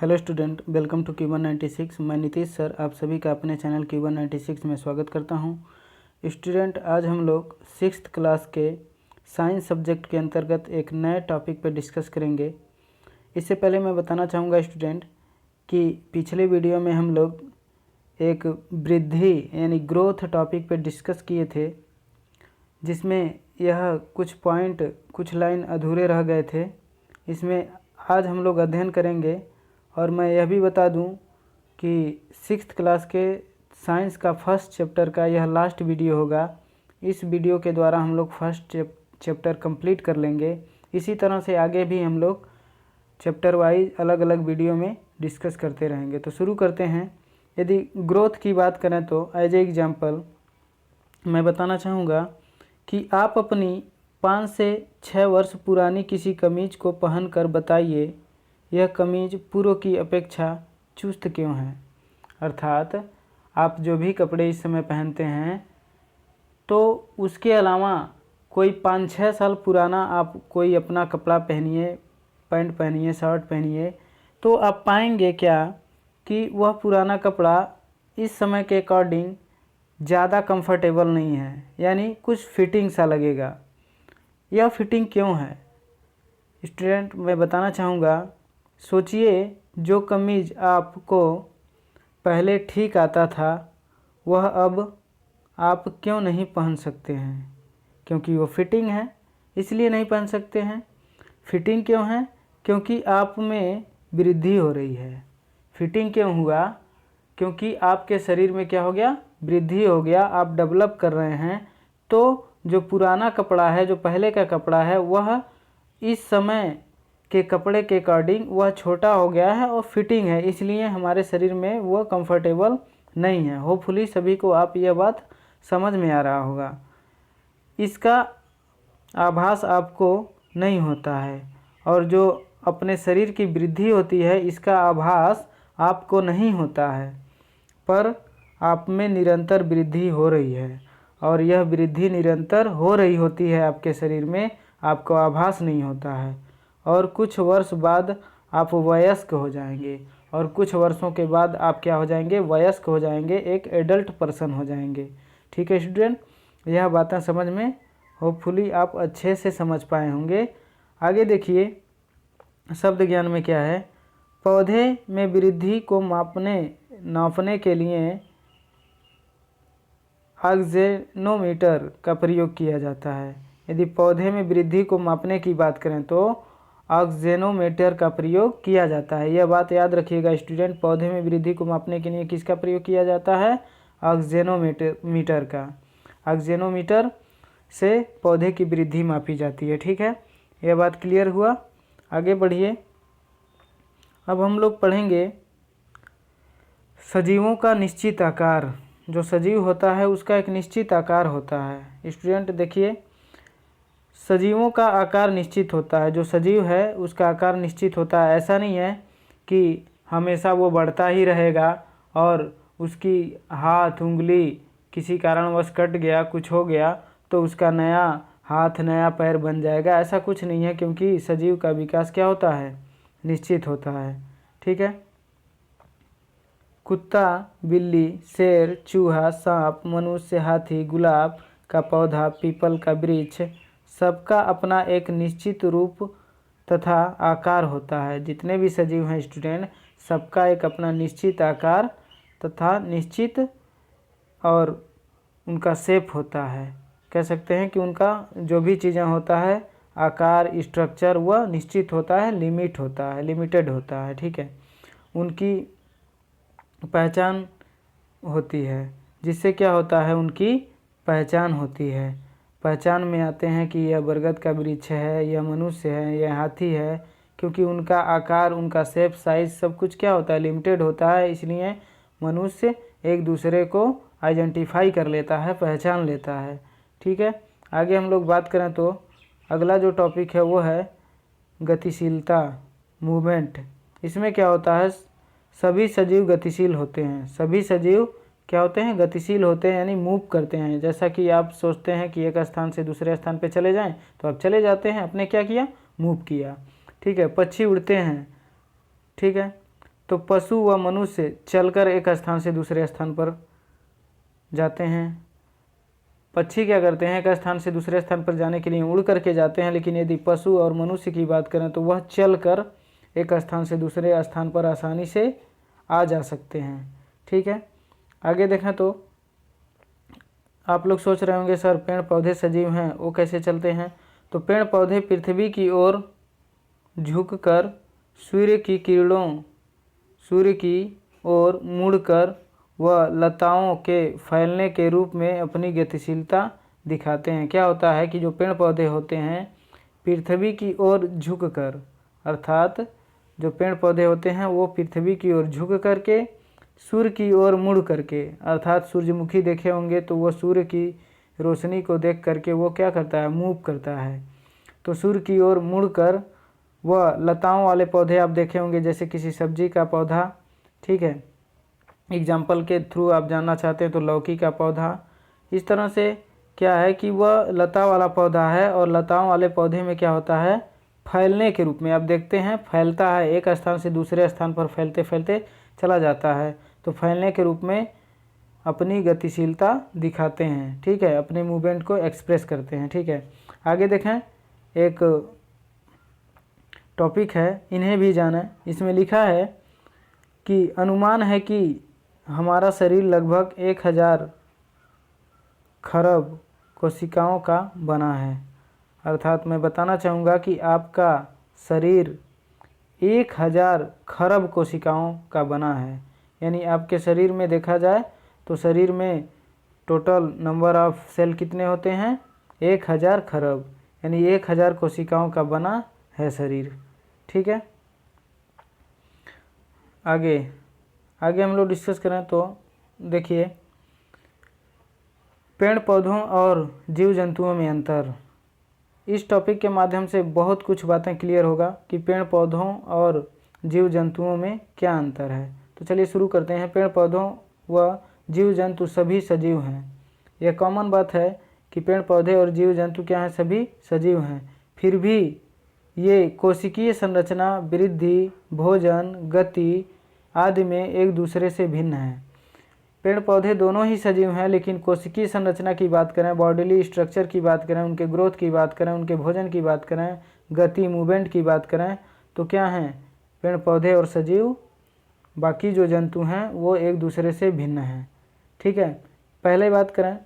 Hello student, welcome to Q196। मैं Nitish sir आप सभी का अपने चैनल Q196 में स्वागत करता हूं। स्टूडेंट, आज हम लोग 6th क्लास के साइंस सब्जेक्ट के अंतर्गत एक नए टॉपिक पर डिस्कस करेंगे। इससे पहले मैं बताना चाहूँगा स्टूडेंट कि पिछले वीडियो में हम लोग एक वृद्धि यानी ग्रोथ टॉपिक पर डिस्कस किए थे, जिसमें यह कुछ लाइन अधूरे रह गए थे। इसमें आज हम लोग अध्ययन करेंगे। और मैं यह भी बता दूं कि 6th क्लास के साइंस का फर्स्ट चैप्टर का यह लास्ट वीडियो होगा। इस वीडियो के द्वारा हम लोग फर्स्ट चैप्टर कंप्लीट कर लेंगे। इसी तरह से आगे भी हम लोग चैप्टर वाइज अलग अलग वीडियो में डिस्कस करते रहेंगे। तो शुरू करते हैं। यदि ग्रोथ की बात करें तो एज ए एग्जाम्पल मैं बताना चाहूँगा कि आप अपनी 5 से 6 वर्ष पुरानी किसी कमीज को पहनकर बताइए, यह कमीज पूर्व की अपेक्षा चुस्त क्यों है। अर्थात आप जो भी कपड़े इस समय पहनते हैं, तो उसके अलावा कोई 5-6 साल पुराना आप कोई अपना कपड़ा पहनिए, पैंट पहनिए, शर्ट पहनिए, तो आप पाएंगे क्या कि वह पुराना कपड़ा इस समय के अकॉर्डिंग ज़्यादा कंफर्टेबल नहीं है, यानी कुछ फिटिंग सा लगेगा। यह फिटिंग क्यों है स्टूडेंट, मैं बताना चाहूँगा। सोचिए, जो कमीज़ आपको पहले ठीक आता था वह अब आप क्यों नहीं पहन सकते हैं? क्योंकि वो फिटिंग है, इसलिए नहीं पहन सकते हैं। फिटिंग क्यों है? क्योंकि आप में वृद्धि हो रही है। फिटिंग क्यों हुआ? क्योंकि आपके शरीर में क्या हो गया? वृद्धि हो गया, आप डेवलप कर रहे हैं। तो जो पुराना कपड़ा है, जो पहले का कपड़ा है, वह इस समय के कपड़े के अकॉर्डिंग वह छोटा हो गया है और फिटिंग है, इसलिए हमारे शरीर में वह कंफर्टेबल नहीं है। होपफुली सभी को आप यह बात समझ में आ रहा होगा। इसका आभास आपको नहीं होता है, और जो अपने शरीर की वृद्धि होती है इसका आभास आपको नहीं होता है, पर आप में निरंतर वृद्धि हो रही है, और यह वृद्धि निरंतर हो रही होती है आपके शरीर में, आपको आभास नहीं होता है। और कुछ वर्ष बाद आप वयस्क हो जाएंगे, और कुछ वर्षों के बाद आप क्या हो जाएंगे? वयस्क हो जाएंगे, एक एडल्ट पर्सन हो जाएंगे। ठीक है स्टूडेंट, यह बातें समझ में होपफुली आप अच्छे से समझ पाए होंगे। आगे देखिए, शब्द ज्ञान में क्या है। पौधे में वृद्धि को नापने के लिए ऑक्जेनोमीटर का प्रयोग किया जाता है। यदि पौधे में वृद्धि को मापने की बात करें तो ऑक्जेनोमीटर का प्रयोग किया जाता है। यह बात याद रखिएगा स्टूडेंट, पौधे में वृद्धि को मापने के लिए किसका प्रयोग किया जाता है? ऑक्जेनोमीटर का। ऑक्जेनोमीटर से पौधे की वृद्धि मापी जाती है। ठीक है, यह बात क्लियर हुआ। आगे बढ़िए। अब हम लोग पढ़ेंगे सजीवों का निश्चित आकार। जो सजीव होता है उसका एक निश्चित आकार होता है। स्टूडेंट देखिए, सजीवों का आकार निश्चित होता है। जो सजीव है उसका आकार निश्चित होता है। ऐसा नहीं है कि हमेशा वो बढ़ता ही रहेगा और उसकी हाथ उंगली किसी कारणवश कट गया, कुछ हो गया, तो उसका नया हाथ नया पैर बन जाएगा। ऐसा कुछ नहीं है, क्योंकि सजीव का विकास क्या होता है? निश्चित होता है। ठीक है। कुत्ता, बिल्ली, शेर, चूहा, सांप, मनुष्य, हाथी, गुलाब का पौधा, पीपल का वृक्ष, सबका अपना एक निश्चित रूप तथा आकार होता है। जितने भी सजीव हैं स्टूडेंट, सबका एक अपना निश्चित आकार तथा निश्चित और उनका शेप होता है। कह सकते हैं कि उनका जो भी चीज़ें होता है, आकार, स्ट्रक्चर, वह निश्चित होता है, लिमिटेड होता है। ठीक है, उनकी पहचान होती है, जिससे क्या होता है? उनकी पहचान होती है। पहचान में आते हैं कि यह बरगद का वृक्ष है, यह मनुष्य है, यह हाथी है, क्योंकि उनका आकार, उनका शेप, साइज सब कुछ क्या होता है? लिमिटेड होता है। इसलिए मनुष्य एक दूसरे को आइडेंटिफाई कर लेता है, पहचान लेता है। ठीक है, आगे हम लोग बात करें तो अगला जो टॉपिक है वो है गतिशीलता, मूवमेंट। इसमें क्या होता है? सभी सजीव गतिशील होते हैं। सभी सजीव क्या होते हैं? गतिशील होते हैं, यानी मूव करते हैं। जैसा कि आप सोचते हैं कि एक स्थान से दूसरे स्थान पे चले जाएं, तो आप चले जाते हैं। आपने क्या किया? मूव किया। ठीक है, पक्षी उड़ते हैं। ठीक है, तो पशु व मनुष्य चलकर एक स्थान से दूसरे स्थान पर जाते हैं। पक्षी क्या करते हैं, एक स्थान से दूसरे स्थान पर जाने के लिए उड़ करके जाते हैं, लेकिन यदि पशु और मनुष्य की बात करें तो वह चलकर एक स्थान से दूसरे स्थान पर आसानी से आ जा सकते हैं। ठीक है, आगे देखें तो आप लोग सोच रहे होंगे सर पेड़ पौधे सजीव हैं, वो कैसे चलते हैं। तो पेड़ पौधे पृथ्वी की ओर झुककर सूर्य की किरणों सूर्य की ओर मुड़कर व लताओं के फैलने के रूप में अपनी गतिशीलता दिखाते हैं। क्या होता है कि जो पेड़ पौधे होते हैं पृथ्वी की ओर झुककर, अर्थात जो पेड़ पौधे होते हैं वो पृथ्वी की ओर झुक करके सूर्य की ओर मुड़ करके, अर्थात सूर्यमुखी देखे होंगे तो वो सूर्य की रोशनी को देख करके वो क्या करता है, मूव करता है। तो सूर्य की ओर मुड़कर वह लताओं वाले पौधे आप देखे होंगे, जैसे किसी सब्जी का पौधा, ठीक है, एग्जाम्पल के थ्रू आप जानना चाहते हैं तो लौकी का पौधा। इस तरह से क्या है कि वह लता वाला पौधा है और लताओं वाले पौधे में क्या होता है, फैलने के रूप में आप देखते हैं फैलता है, एक स्थान से दूसरे स्थान पर फैलते फैलते चला जाता है। तो फैलने के रूप में अपनी गतिशीलता दिखाते हैं। ठीक है, अपने मूवमेंट को एक्सप्रेस करते हैं। ठीक है, आगे देखें, एक टॉपिक है, इन्हें भी जानें। इसमें लिखा है कि अनुमान है कि हमारा शरीर लगभग 1000 खरब कोशिकाओं का बना है। अर्थात मैं बताना चाहूँगा कि आपका शरीर 1000 खरब कोशिकाओं का बना है। यानी आपके शरीर में देखा जाए तो शरीर में टोटल नंबर ऑफ सेल कितने होते हैं, 1000 खरब, यानी 1000 कोशिकाओं का बना है शरीर। ठीक है, आगे हम लोग डिस्कस करें तो देखिए पेड़ पौधों और जीव जंतुओं में अंतर। इस टॉपिक के माध्यम से बहुत कुछ बातें क्लियर होगा कि पेड़ पौधों और जीव जंतुओं में क्या अंतर है। तो चलिए शुरू करते हैं। पेड़ पौधों व जीव जंतु सभी सजीव हैं। यह कॉमन बात है कि पेड़ पौधे और जीव जंतु क्या हैं, सभी सजीव हैं। फिर भी ये कोशिकीय संरचना, वृद्धि, भोजन, गति आदि में एक दूसरे से भिन्न है। पेड़ पौधे दोनों ही सजीव हैं, लेकिन कोशिकीय संरचना की बात करें, बॉडीली स्ट्रक्चर की बात करें, उनके ग्रोथ की बात करें, उनके भोजन की बात करें, गति मूवमेंट की बात करें, तो क्या हैं, पेड़ पौधे और सजीव, बाकी जो जंतु हैं वो एक दूसरे से भिन्न हैं। ठीक है, पहले बात करें,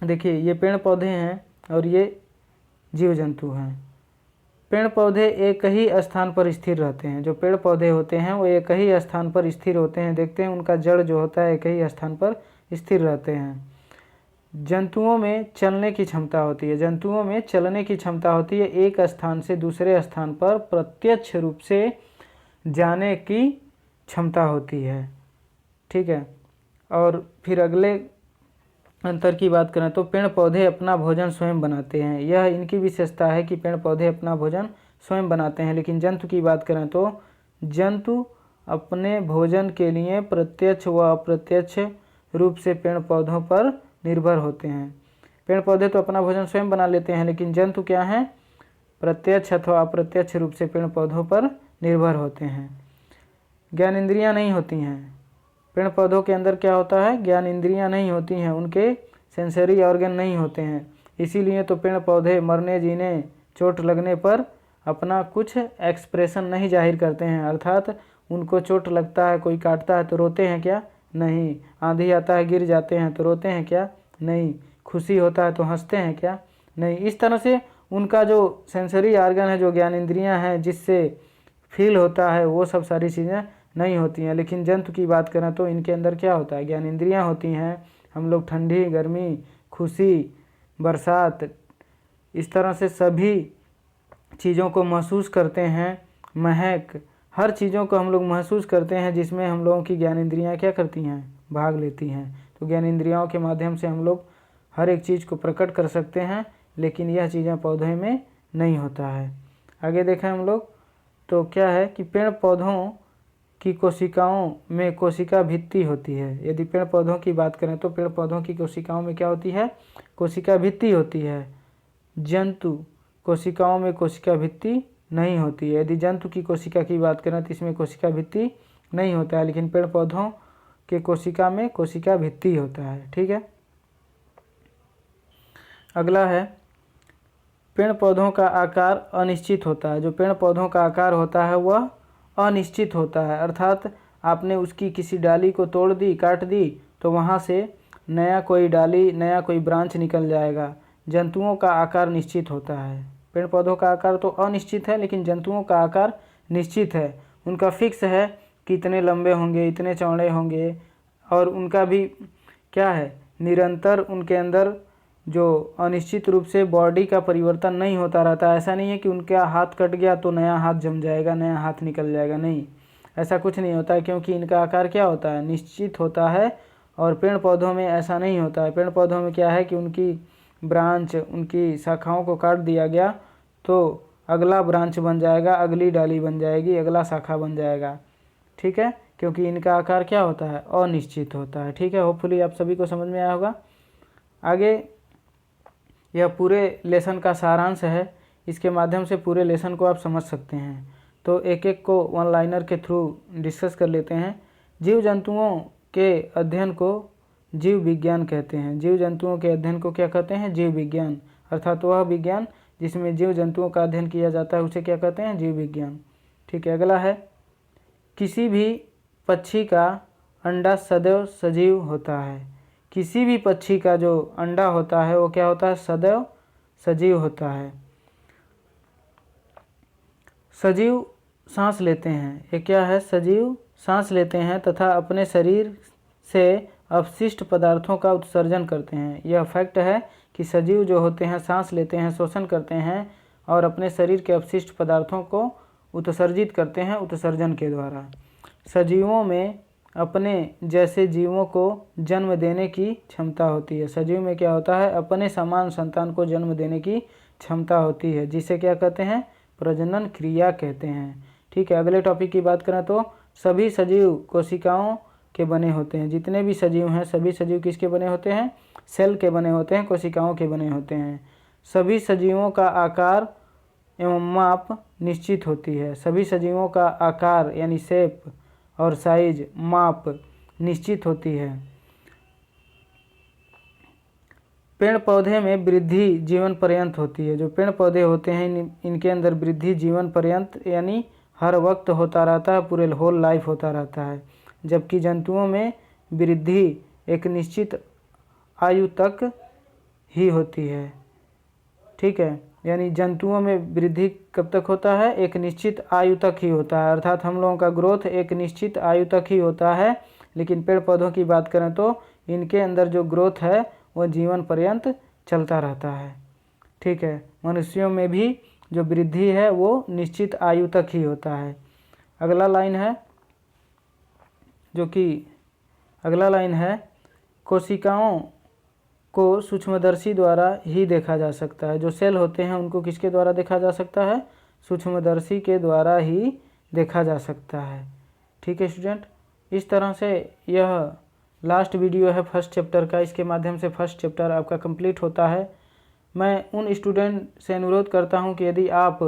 देखिए ये पेड़ पौधे हैं और ये जीव जंतु हैं। पेड़ पौधे एक ही स्थान पर स्थिर रहते हैं। जो पेड़ पौधे होते हैं वो एक ही स्थान पर स्थिर होते हैं। देखते हैं उनका जड़ जो होता है एक ही स्थान पर स्थिर रहते हैं। जंतुओं में चलने की क्षमता होती है। जंतुओं में चलने की क्षमता होती है, एक स्थान से दूसरे स्थान पर प्रत्यक्ष रूप से जाने की क्षमता होती है। ठीक है, और फिर अगले अंतर की बात करें तो पेड़ पौधे अपना भोजन स्वयं बनाते हैं। यह इनकी विशेषता है कि पेड़ पौधे अपना भोजन स्वयं बनाते हैं। लेकिन जंतु की बात करें तो जंतु अपने भोजन के लिए प्रत्यक्ष व अप्रत्यक्ष रूप से पेड़ पौधों पर निर्भर होते हैं। पेड़ पौधे तो अपना भोजन स्वयं बना लेते हैं, लेकिन जंतु क्या हैं, प्रत्यक्ष अथवा अप्रत्यक्ष रूप से पेड़ पौधों पर निर्भर होते हैं। ज्ञान इंद्रियाँ नहीं होती हैं। पेड़ पौधों के अंदर क्या होता है, ज्ञान इंद्रियां नहीं होती हैं, उनके सेंसरी ऑर्गन नहीं होते हैं। इसीलिए तो पेड़ पौधे मरने जीने चोट लगने पर अपना कुछ एक्सप्रेशन नहीं जाहिर करते हैं। अर्थात उनको चोट लगता है, कोई काटता है तो रोते हैं क्या, नहीं। आंधी आता है गिर जाते हैं तो रोते हैं क्या, नहीं। खुशी होता है तो हंसते हैं क्या, नहीं। इस तरह से उनका जो सेंसरी ऑर्गन है, जो ज्ञान इंद्रियाँ हैं जिससे फील होता है, वो सब सारी चीज़ें नहीं होती हैं। लेकिन जंतु की बात करें तो इनके अंदर क्या होता है, ज्ञान इंद्रियां होती हैं। हम लोग ठंडी, गर्मी, खुशी, बरसात, इस तरह से सभी चीज़ों को महसूस करते हैं। महक, हर चीज़ों को हम लोग महसूस करते हैं जिसमें हम लोगों की ज्ञान इंद्रियां क्या करती हैं, भाग लेती हैं। तो ज्ञान इंद्रियों के माध्यम से हम लोग हर एक चीज़ को प्रकट कर सकते हैं, लेकिन यह चीज़ें पौधे में नहीं होता है। आगे देखें हम लोग तो क्या है कि पेड़ पौधों की कोशिकाओं में कोशिका भित्ति होती है। यदि पेड़ पौधों की बात करें तो पेड़ पौधों की कोशिकाओं में क्या होती है, कोशिका भित्ति होती है। जंतु कोशिकाओं में कोशिका भित्ति नहीं होती है। यदि जंतु की कोशिका की बात करें तो इसमें कोशिका भित्ति नहीं होता है, लेकिन पेड़ पौधों के कोशिका में कोशिका भित्ति होता है। ठीक है, अगला है पेड़ पौधों का आकार अनिश्चित होता है। जो पेड़ पौधों का आकार होता है वह अनिश्चित होता है, अर्थात आपने उसकी किसी डाली को तोड़ दी, काट दी, तो वहाँ से नया कोई डाली, नया कोई ब्रांच निकल जाएगा। जंतुओं का आकार निश्चित होता है। पेड़ पौधों का आकार तो अनिश्चित है, लेकिन जंतुओं का आकार निश्चित है। उनका फिक्स है कि इतने लंबे होंगे, इतने चौड़े होंगे, और उनका भी क्या है, निरंतर उनके अंदर जो अनिश्चित रूप से बॉडी का परिवर्तन नहीं होता रहता। ऐसा नहीं है कि उनका हाथ कट गया तो नया हाथ जम जाएगा, नया हाथ निकल जाएगा, नहीं, ऐसा कुछ नहीं होता है, क्योंकि इनका आकार क्या होता है, निश्चित होता है। और पेड़ पौधों में ऐसा नहीं होता है। पेड़ पौधों में क्या है कि उनकी ब्रांच, उनकी शाखाओं को काट दिया गया तो अगला ब्रांच बन जाएगा, अगली डाली बन जाएगी, अगला शाखा बन जाएगा। ठीक है, क्योंकि इनका आकार क्या होता है, अनिश्चित होता है। ठीक है, होपफुली आप सभी को समझ में आया होगा। आगे यह पूरे लेसन का सारांश है, इसके माध्यम से पूरे लेसन को आप समझ सकते हैं। तो एक एक को वन लाइनर के थ्रू डिस्कस कर लेते हैं। जीव जंतुओं के अध्ययन को जीव विज्ञान कहते हैं। जीव जंतुओं के अध्ययन को क्या कहते हैं, जीव विज्ञान, अर्थात वह विज्ञान जिसमें जीव जंतुओं का अध्ययन किया जाता है उसे क्या कहते हैं, जीव विज्ञान। ठीक है, अगला है किसी भी पक्षी का अंडा सदैव सजीव होता है। किसी भी पक्षी का जो अंडा होता है वो क्या होता है, सदैव सजीव होता है। सजीव सांस लेते हैं, ये क्या है, सजीव सांस लेते हैं तथा अपने शरीर से अपशिष्ट पदार्थों का उत्सर्जन करते हैं। यह फैक्ट है कि सजीव जो होते हैं सांस लेते हैं, शोषण करते हैं और अपने शरीर के अपशिष्ट पदार्थों को उत्सर्जित करते हैं उत्सर्जन के द्वारा। सजीवों में अपने जैसे जीवों को जन्म देने की क्षमता होती है। सजीव में क्या होता है, अपने समान संतान को जन्म देने की क्षमता होती है, जिसे क्या कहते हैं, प्रजनन क्रिया कहते हैं। ठीक है, अगले टॉपिक की बात करें तो सभी सजीव कोशिकाओं के बने होते हैं। जितने भी सजीव हैं सभी सजीव किसके बने होते हैं, सेल के बने होते हैं, कोशिकाओं के बने होते हैं। सभी सजीवों का आकार एवं माप निश्चित होती है। सभी सजीवों का आकार यानी शेप और साइज, माप निश्चित होती है। पेड़ पौधे में वृद्धि जीवन पर्यंत होती है। जो पेड़ पौधे होते हैं इनके अंदर वृद्धि जीवन पर्यंत यानी हर वक्त होता रहता है, पूरे होल लाइफ होता रहता है। जबकि जंतुओं में वृद्धि एक निश्चित आयु तक ही होती है। ठीक है, यानी जंतुओं में वृद्धि कब तक होता है, एक निश्चित आयु तक ही होता है, अर्थात हम लोगों का ग्रोथ एक निश्चित आयु तक ही होता है। लेकिन पेड़ पौधों की बात करें तो इनके अंदर जो ग्रोथ है वह जीवन पर्यंत चलता रहता है। ठीक है, मनुष्यों में भी जो वृद्धि है वो निश्चित आयु तक ही होता है। अगला लाइन है कोशिकाओं को सूक्ष्मदर्शी द्वारा ही देखा जा सकता है। जो सेल होते हैं उनको किसके द्वारा देखा जा सकता है, सूक्ष्मदर्शी के द्वारा ही देखा जा सकता है। ठीक है स्टूडेंट, इस तरह से यह लास्ट वीडियो है फर्स्ट चैप्टर का। इसके माध्यम से फर्स्ट चैप्टर आपका कंप्लीट होता है। मैं उन स्टूडेंट से अनुरोध करता हूं कि यदि आप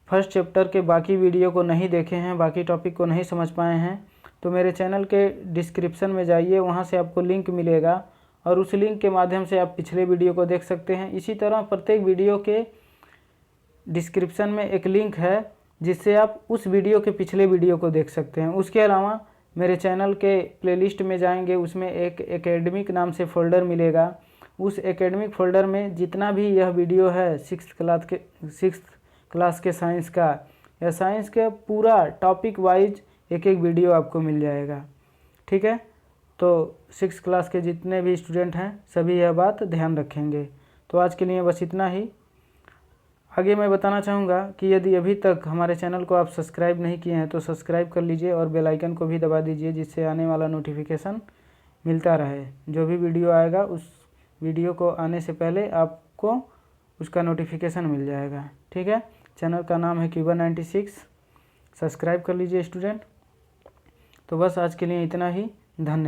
फर्स्ट चैप्टर के बाकी वीडियो को नहीं देखे हैं, बाकी टॉपिक को नहीं समझ पाए हैं, तो मेरे चैनल के डिस्क्रिप्शन में जाइए, वहां से आपको लिंक मिलेगा और उस लिंक के माध्यम से आप पिछले वीडियो को देख सकते हैं। इसी तरह प्रत्येक वीडियो के डिस्क्रिप्शन में एक लिंक है जिससे आप उस वीडियो के पिछले वीडियो को देख सकते हैं। उसके अलावा मेरे चैनल के प्लेलिस्ट में जाएंगे, उसमें एक एकेडमिक नाम से फ़ोल्डर मिलेगा। उस एकेडमिक फ़ोल्डर में जितना भी यह वीडियो है सिक्स्थ क्लास के साइंस का, या साइंस के पूरा टॉपिक वाइज एक एक वीडियो आपको मिल जाएगा। ठीक है, तो 6th क्लास के जितने भी स्टूडेंट हैं सभी यह बात ध्यान रखेंगे। तो आज के लिए बस इतना ही। आगे मैं बताना चाहूँगा कि यदि अभी तक हमारे चैनल को आप सब्सक्राइब नहीं किए हैं तो सब्सक्राइब कर लीजिए और बेल आइकन को भी दबा दीजिए, जिससे आने वाला नोटिफिकेशन मिलता रहे। जो भी वीडियो आएगा उस वीडियो को आने से पहले आपको उसका नोटिफिकेशन मिल जाएगा। ठीक है, चैनल का नाम है क्यूबा 96, सब्सक्राइब कर लीजिए स्टूडेंट। तो बस आज के लिए इतना ही, धन्यवाद।